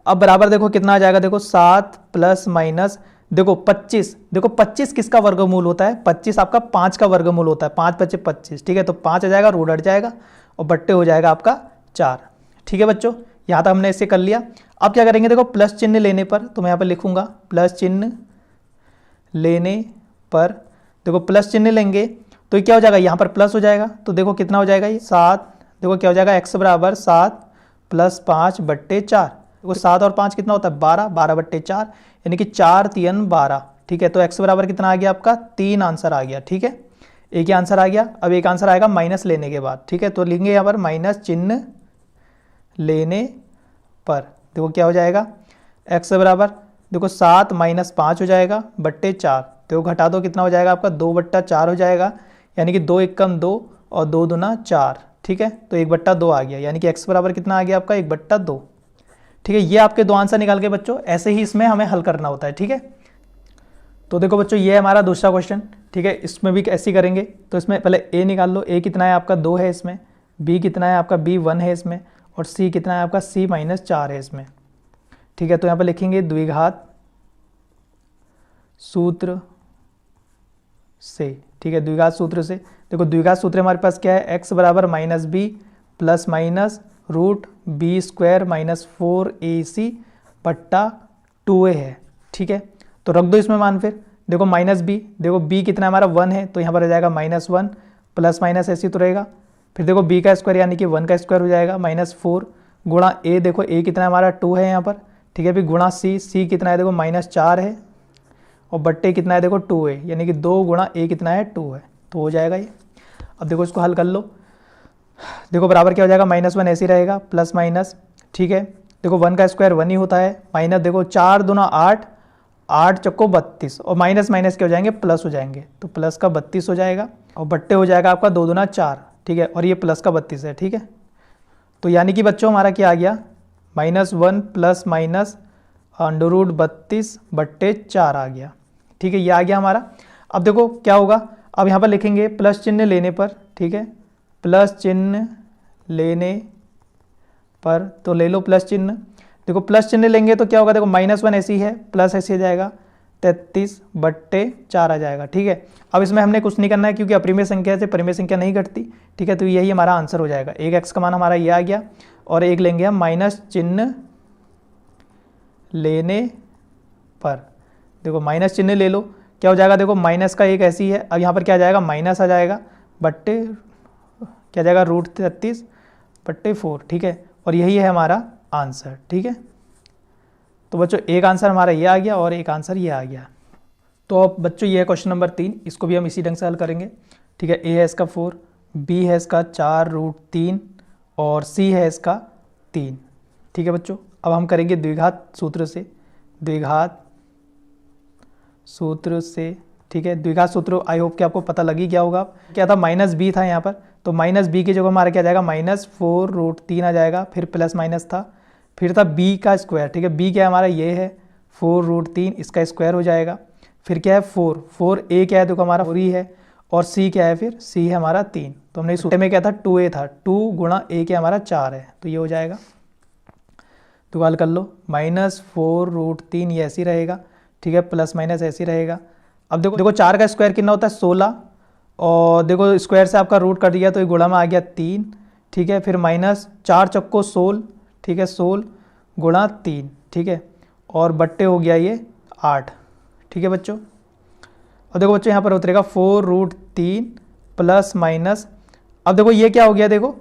अब बराबर देखो कितना आ जाएगा, देखो 7 प्लस माइनस, देखो 25, देखो 25 किसका वर्गमूल होता है, 25 आपका 5 का वर्गमूल होता है, 5 बच्चे 25, ठीक है। तो 5 आ जाएगा, रूट हट जाएगा, और बट्टे हो जाएगा आपका 4, ठीक है बच्चों। यहाँ तक हमने इसे कर लिया। अब क्या करेंगे, देखो प्लस चिन्ह लेने पर, तो मैं यहाँ पर लिखूंगा प्लस चिन्ह लेने पर, देखो प्लस चिन्ह लेंगे तो क्या हो जाएगा, यहाँ पर प्लस हो जाएगा, तो देखो कितना हो जाएगा ये 7, देखो क्या हो जाएगा, x बराबर 7 प्लस 5 बट्टे 4, देखो 7 और 5 कितना होता है 12, 12 बट्टे 4, यानी कि 4 3 12, ठीक है। तो x बराबर कितना आ गया आपका 3 आंसर आ गया, ठीक है। एक ही आंसर आ गया। अब एक आंसर आएगा माइनस लेने के बाद, ठीक है। तो लेंगे यहाँ पर माइनस चिन्ह लेने पर देखो क्या हो जाएगा, x बराबर देखो 7 माइनस 5 हो जाएगा बट्टे 4। देखो घटा दो कितना हो जाएगा आपका 2/4 हो जाएगा, यानी कि 2 एकम 2 और 2 दूना 4। ठीक है, तो 1/2 आ गया, यानी कि x बराबर कितना आ गया आपका 1/2। ठीक है, ये आपके दो आंसर निकाल के बच्चों ऐसे ही इसमें हमें हल करना होता है। ठीक है, तो देखो बच्चों ये है हमारा दूसरा क्वेश्चन। ठीक है, इसमें भी ऐसे ही करेंगे। तो इसमें पहले a निकाल लो, a कितना है आपका 2 है इसमें, b कितना है आपका b 1 है इसमें, और c कितना है आपका c -4 है इसमें। ठीक है, तो यहाँ पर लिखेंगे द्विघात सूत्र से। ठीक है, द्विघात सूत्र से देखो द्विघात सूत्र हमारे पास क्या है, x बराबर -b plus minus root B square minus 4ac बट्टा 2a है। ठीक है, तो रख दो इसमें मान, फिर देखो माइनस b, देखो b कितना हमारा 1 है तो यहाँ पर आ जाएगा -1 प्लस माइनस ऐसे तो रहेगा, फिर देखो b का स्क्वायर यानी कि 1 का स्क्वायर हो जाएगा -4 गुणा a, देखो a कितना हमारा 2 है यहाँ पर। ठीक है, फिर गुणा c कितना है देखो -4 है, और बट्टे कितना है देखो 2 है, यानी कि 2 गुणा a कितना है 2 है, तो हो जाएगा ये। अब देखो इसको हल कर लो, देखो बराबर क्या हो जाएगा -1 ऐसे ही रहेगा प्लस माइनस। ठीक है, देखो 1 का स्क्वायर 1 ही होता है, माइनस देखो 4 दूना 8, 8 चक्को 32, और माइनस माइनस क्या हो जाएंगे प्लस हो जाएंगे, तो प्लस का 32 हो जाएगा, और बट्टे हो जाएगा आपका 2 दूना 4। ठीक है, और ये प्लस का 32 है। ठीक है, तो यानी कि बच्चों हमारा क्या आ गया -1 प्लस माइनस √32 बट्टे 4 आ गया। ठीक है, ये आ गया हमारा। अब देखो क्या होगा, अब यहाँ पर लिखेंगे प्लस चिन्ह लेने पर। ठीक है, प्लस चिन्ह लेने पर, तो ले लो प्लस चिन्ह। देखो प्लस चिन्ह लेंगे तो क्या होगा, देखो -1 ऐसी है प्लस ऐसे आ जाएगा 33 बट्टे 4 आ जाएगा। ठीक है, अब इसमें हमने कुछ नहीं करना है क्योंकि अपरिमेय संख्या से परिमेय संख्या नहीं घटती। ठीक है, तो यही हमारा आंसर हो जाएगा। एक x का मान हमारा ये आ गया, और एक लेंगे हम माइनस चिन्ह लेने पर। देखो माइनस चिन्ह ले लो, क्या हो जाएगा देखो माइनस का एक ऐसी है, अब यहाँ पर क्या आ जाएगा माइनस आ जाएगा बट्टे क्या जाएगा √33 बट्टे 4। ठीक है, और यही है हमारा आंसर। ठीक है, तो बच्चों एक आंसर हमारा ये आ गया और एक आंसर ये आ गया। तो अब बच्चों ये है क्वेश्चन नंबर 3, इसको भी हम इसी ढंग से हल करेंगे। ठीक है, a है इसका 4, b है इसका 4√3 और c है इसका 3। ठीक है बच्चों, अब हम करेंगे द्विघात सूत्र से, द्विघात सूत्र से। ठीक है, द्विघात सूत्र आई होप कि आपको पता लग ही गया होगा। क्या था -b था यहाँ पर, तो -b की जगह हमारा क्या जाएगा -4√3 आ जाएगा, फिर प्लस माइनस था, फिर था b का स्क्वायर। ठीक है, b क्या है हमारा ये है 4√3, इसका स्क्वायर हो जाएगा, फिर क्या है 4 a क्या है देखो हमारा 4 ही है, और c क्या है फिर c है हमारा 3। तो हमने सूत्र में क्या था 2a था, 2 गुणा a क्या हमारा 4 है, तो ये हो जाएगा। तो हल कर लो, -4√3 ये ऐसे ही रहेगा। ठीक है, प्लस माइनस ऐसे ही रहेगा। अब देखो 4 का स्क्वायर कितना होता है 16, और देखो स्क्वायर से आपका रूट कट दिया तो ये गुणा में आ गया 3। ठीक है, फिर -4 चक्को 16। ठीक है, 16 गुणा 3। ठीक है, और बट्टे हो गया ये 8। ठीक है बच्चों, और देखो बच्चों यहाँ पर उतरेगा 4√3 प्लस माइनस, अब देखो ये क्या हो गया देखो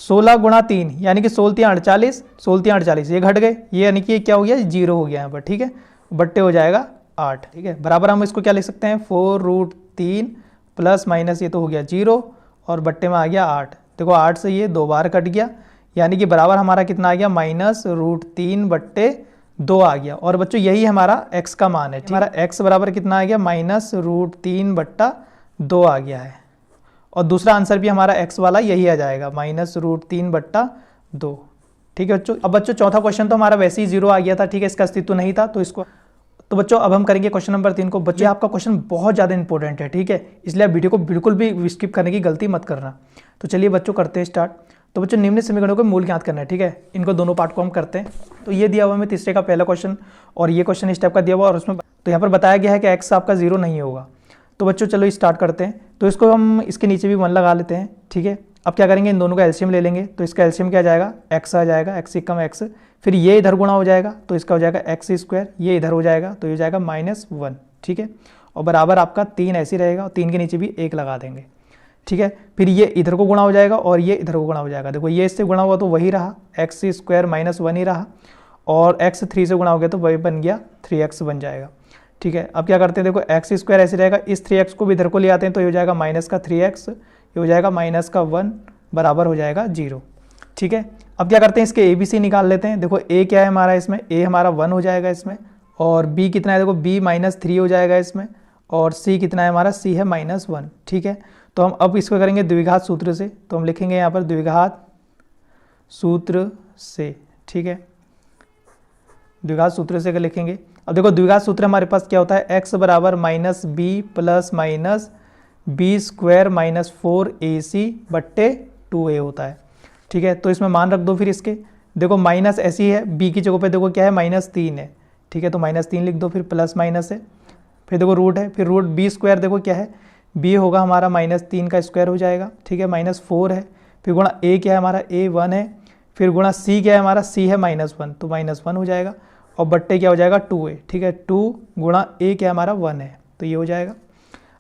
16 गुणा 3 यानी कि 16 3 48, 16 3 48 ये घट गए, ये यानी कि क्या हो गया 0 हो गया यहाँ पर। ठीक है, बट्टे हो जाएगा 8। ठीक है, बराबर हम इसको क्या लिख सकते हैं 4√3 प्लस माइनस ये तो हो गया 0, और बट्टे में आ गया 8। देखो 8 से ये 2 बार कट गया, यानी कि बराबर हमारा कितना आ गया -√3 बट्टे 2 आ गया। और बच्चों यही हमारा x का मान है। हमारा x बराबर कितना आ गया -√3 बट्टा 2 आ गया है, और दूसरा आंसर भी हमारा x वाला यही आ जाएगा -√3 बट्टा 2। ठीक है बच्चों, अब बच्चों चौथा क्वेश्चन तो हमारा वैसे ही 0 आ गया था। ठीक है, इसका अस्तित्व नहीं था, तो इसको तो बच्चों अब हम करेंगे क्वेश्चन नंबर 3 को। बच्चों आपका क्वेश्चन बहुत ज़्यादा इंपॉर्टेंट है। ठीक है, इसलिए आप वीडियो को बिल्कुल भी स्किप करने की गलती मत करना। तो चलिए बच्चों करते हैं स्टार्ट। तो बच्चों निम्न समीकरणों के मूल ज्ञात करना है। ठीक है, इनको दोनों पार्ट को हम करते हैं। तो ये दिया हुआ हमें तीसरे का पहला क्वेश्चन, और ये क्वेश्चन इस टाइप का दिया हुआ, और उसमें तो यहाँ पर बताया गया है कि x आपका 0 नहीं होगा। तो बच्चों चलो स्टार्ट करते हैं। तो इसको हम इसके नीचे भी 1 लगा लेते हैं। ठीक है, अब क्या करेंगे इन दोनों का एलसीएम ले लेंगे। तो इसका एलसीएम क्या जाएगा x आ जाएगा, x = x, फिर ये इधर गुणा हो जाएगा तो इसका हो जाएगा x², ये इधर हो जाएगा तो ये हो जाएगा -1। ठीक है, और बराबर आपका 3 ऐसे रहेगा, और 3 के नीचे भी 1 लगा देंगे। ठीक है, फिर ये इधर को गुणा हो जाएगा और ये इधर को गुणा हो जाएगा। देखो ये इससे गुणा हुआ तो वही रहा, x² -1 ही रहा, और x 3 से गुणा हो गया तो वही बन गया 3x बन जाएगा। ठीक है, अब क्या करते हैं देखो x² ऐसे रहेगा, इस 3x को भी इधर को ले आते हैं तो ये हो जाएगा -3x, ये हो जाएगा -1 बराबर हो जाएगा 0। ठीक है, अब क्या करते हैं, इसके ए बी सी निकाल लेते हैं। देखो ए क्या है हमारा, इसमें ए हमारा 1 हो जाएगा इसमें, और बी कितना है, देखो बी -3 हो जाएगा इसमें, और सी कितना है हमारा, सी है -1। ठीक है, तो हम अब इसको करेंगे द्विघात सूत्र से, तो हम लिखेंगे यहाँ पर द्विघात सूत्र से। ठीक है, द्विघात सूत्र से लिखेंगे। अब देखो द्विघात सूत्र हमारे पास क्या होता है, x बराबर -b plus minus B square minus 4ac बट्टे 2a होता है। ठीक है, तो इसमें मान रख दो फिर इसके, देखो माइनस ऐसी है, b की जगह पे देखो क्या है, -3 है। ठीक है, तो -3 लिख दो, फिर प्लस माइनस है, फिर देखो रूट है, फिर रूट बी स्क्वायर देखो क्या है, b होगा हमारा -3 का स्क्वायर हो जाएगा। ठीक है, -4 है, फिर गुणा a क्या है हमारा, a 1 है, फिर गुणा c क्या है हमारा, c है -1, तो -1 हो जाएगा, और बट्टे क्या हो जाएगा 2a। ठीक है, 2 गुणा a क्या हमारा 1 है, तो ये हो जाएगा।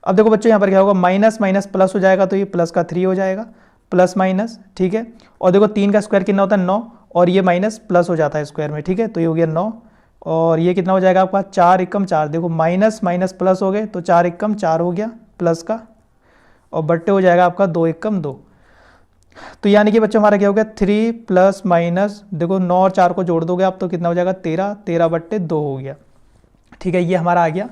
अब देखो बच्चों यहाँ पर क्या होगा, माइनस माइनस प्लस हो जाएगा, तो ये प्लस का 3 हो जाएगा, प्लस माइनस। ठीक है, और देखो 3 का स्क्वायर कितना होता है, 9, और ये माइनस प्लस हो जाता है स्क्वायर में। ठीक है, तो ये हो गया 9, और ये कितना हो जाएगा आपका, 4 एकम 4, देखो माइनस माइनस प्लस हो गए, तो 4 एकम 4 हो गया प्लस का, और बट्टे हो जाएगा आपका 2 एकम 2। तो यानी कि बच्चों हमारा क्या हो गया, 3 प्लस माइनस, देखो 9 और 4 को जोड़ दोगे आप तो कितना हो जाएगा, 13, 13 बट्टे 2 हो गया। ठीक है, ये हमारा आ गया।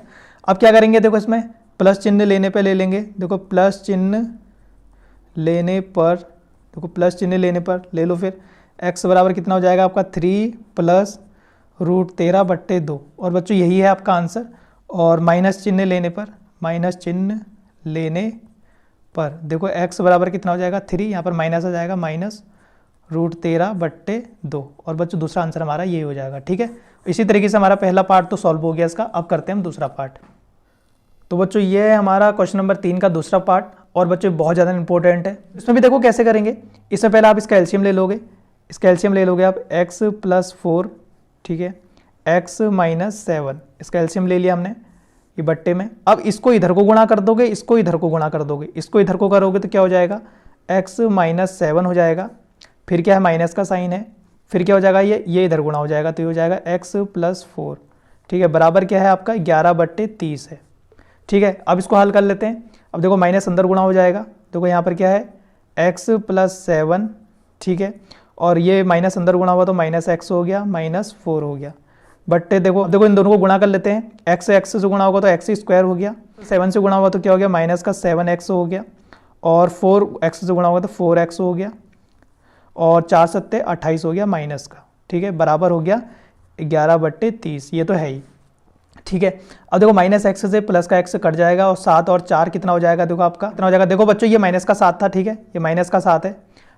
अब क्या करेंगे, देखो इसमें प्लस चिन्ह लेने पे ले लेंगे, देखो प्लस चिन्ह लेने पर, देखो प्लस चिन्ह लेने पर ले लो, फिर x बराबर कितना हो जाएगा आपका, 3 प्लस रूट 13 बट्टे 2, और बच्चों यही है आपका आंसर। और माइनस चिन्ह लेने पर, माइनस चिन्ह लेने पर देखो x बराबर कितना हो जाएगा, 3, यहाँ पर माइनस आ जाएगा, माइनस रूट 13 बट्टे 2, और बच्चों दूसरा आंसर हमारा ये हो जाएगा। ठीक है, इसी तरीके से हमारा पहला पार्ट तो सॉल्व हो गया इसका। अब करते हैं हम दूसरा पार्ट। तो बच्चों ये है हमारा क्वेश्चन नंबर 3 का दूसरा पार्ट, और बच्चों बहुत ज़्यादा इंपॉर्टेंट है। इसमें भी देखो कैसे करेंगे, इससे पहले आप इसका एलसीएम ले लोगे, इसका एलसीएम ले लोगे आप x + 4, ठीक है, x - 7, इसका एलसीएम ले लिया हमने ये बट्टे में। अब इसको इधर को गुणा कर दोगे, इसको इधर को गुणा कर दोगे, इसको इधर को करोगे तो क्या हो जाएगा, x - 7 हो जाएगा, फिर क्या है माइनस का साइन है, फिर क्या हो जाएगा, ये इधर गुणा हो जाएगा, तो ये हो जाएगा x + 4। ठीक है, बराबर क्या है आपका 11/30 है। ठीक है, अब इसको हल कर लेते हैं। अब देखो माइनस अंदर गुणा हो जाएगा, देखो यहाँ पर क्या है x + 7, ठीक है, और ये माइनस अंदर गुणा हुआ तो -x हो गया, -4 हो गया, बट्टे देखो, अब देखो इन दोनों को गुणा कर लेते हैं, x से गुणा होगा तो x² हो गया, 7 से गुणा हुआ तो क्या हो गया, -7x हो गया, और 4x से गुणा होगा तो 4x हो गया, और 4 × 7 = 28 हो गया माइनस का। ठीक है, बराबर हो गया 11/30, ये तो है ही। ठीक है, अब देखो -x से प्लस का x कट जाएगा, और 7 और 4 कितना हो जाएगा, देखो आपका कितना हो जाएगा, देखो बच्चों ये माइनस का 7 था, ठीक है, ये माइनस का 7 है,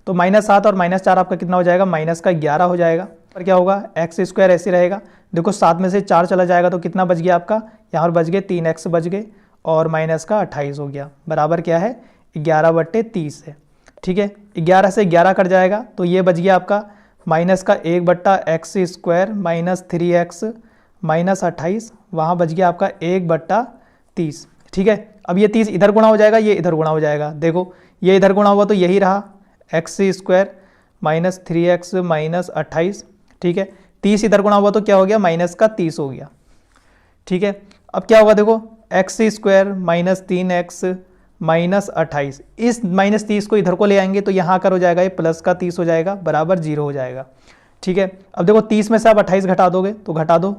तो -7 और -4 आपका कितना हो जाएगा, -11 हो जाएगा। पर क्या होगा, x² ऐसे रहेगा, देखो 7 में से 4 चला जाएगा तो कितना बच गया आपका, यहाँ पर बच गए 3x बच गए, और माइनस का 28 हो गया, बराबर क्या है 11/30 है। ठीक है, 11 से 11 कट जाएगा, तो ये बच गया आपका माइनस का 1/x² - 3x -28, वहाँ बच गया आपका 1/30। ठीक है, अब ये 30 इधर गुणा हो जाएगा, ये इधर गुणा हो जाएगा, देखो ये इधर गुणा हुआ तो यही रहा x² - 3x -28। ठीक है, 30 इधर गुणा हुआ तो क्या हो गया, माइनस का 30 हो गया। ठीक है, अब क्या होगा, देखो x² - 3x -28, इस -30 को इधर को ले आएंगे तो यहाँ कर हो जाएगा, ये प्लस का 30 हो जाएगा, बराबर 0 हो जाएगा। ठीक है, अब देखो 30 में से आप 28 घटा दोगे तो घटा दो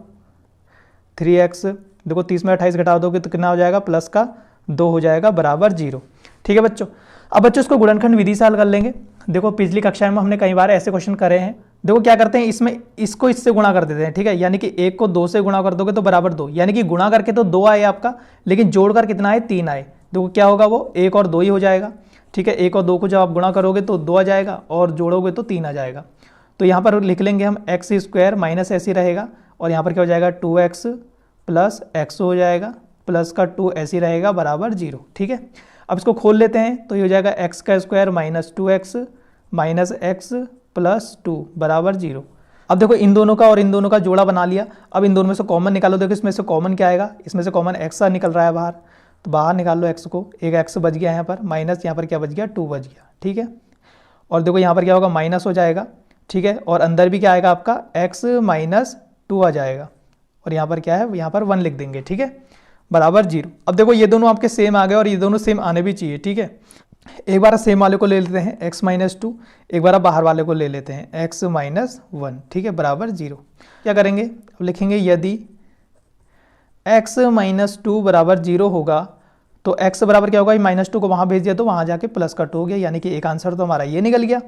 3x, देखो 30 में 28 घटा दोगे तो कितना हो जाएगा, प्लस का 2 हो जाएगा, बराबर 0। ठीक है बच्चों, अब बच्चों इसको गुणनखंड विधि से हल कर लेंगे। देखो पिछली कक्षा में हमने कई बार ऐसे क्वेश्चन करे हैं। देखो क्या करते हैं, इसमें इसको इससे गुणा कर देते हैं। ठीक है, यानी कि 1 को 2 से गुणा कर दोगे तो बराबर 2, यानी कि गुणा करके तो 2 आए आपका, लेकिन जोड़कर कितना आए, 3 आए। देखो क्या होगा, वो 1 और 2 ही हो जाएगा। ठीक है, 1 और 2 को जब आप गुणा करोगे तो 2 आ जाएगा, और जोड़ोगे तो 3 आ जाएगा। तो यहाँ पर लिख लेंगे हम x² माइनस ऐसे रहेगा, और यहाँ पर क्या हो जाएगा 2x + x हो जाएगा, प्लस का 2 ऐसे रहेगा, बराबर 0। ठीक है, अब इसको खोल लेते हैं तो ये हो जाएगा x² - 2x -x + 2 बराबर 0। अब देखो इन दोनों का और इन दोनों का जोड़ा बना लिया। अब इन दोनों में से कॉमन निकालो, देखो इसमें से कॉमन क्या आएगा, इसमें से कॉमन x निकल रहा है बाहर, तो बाहर निकाल लो x को, एक x बच गया यहाँ पर, माइनस यहाँ पर क्या बच गया, 2 बच गया। ठीक है, और देखो यहाँ पर क्या होगा, माइनस हो जाएगा। ठीक है, और अंदर भी क्या आएगा आपका x - 2 आ जाएगा, और यहाँ पर क्या है, यहाँ पर 1 लिख देंगे। ठीक है, बराबर 0। अब देखो ये दोनों आपके सेम आ गए, और ये दोनों सेम आने भी चाहिए। ठीक है, एक बार सेम वाले को ले लेते हैं x माइनस टू, एक बार बाहर वाले को ले लेते हैं x माइनस वन, ठीक है, बराबर 0। क्या करेंगे, अब लिखेंगे यदि x माइनस टू बराबर 0 होगा तो x बराबर क्या होगा, माइनस टू को वहाँ भेज दिया तो वहाँ जाके प्लस कट हो गया, यानी कि एक आंसर तो हमारा ये निकल गया,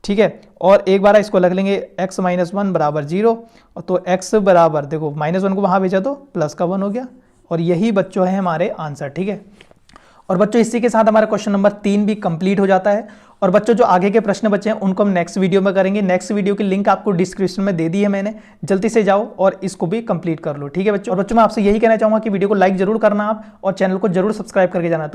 ठीक है। और एक बार इसको लग लेंगे x माइनस वन बराबर 0, तो x बराबर देखो माइनस वन को वहाँ भेजा तो प्लस का 1 हो गया, और यही बच्चों है हमारे आंसर, ठीक है। और बच्चों इसी के साथ हमारा क्वेश्चन नंबर 3 भी कंप्लीट हो जाता है। और बच्चों जो आगे के प्रश्न बचे हैं उनको हम नेक्स्ट वीडियो में करेंगे। नेक्स्ट वीडियो की लिंक आपको डिस्क्रिप्शन में दे दी है मैंने, जल्दी से जाओ और इसको भी कंप्लीट कर लो, ठीक है बच्चों। और बच्चों मैं आपसे यही कहना चाहूंगा कि वीडियो को लाइक जरूर करना आप, और चैनल को जरूर सब्सक्राइब करके जाना। तो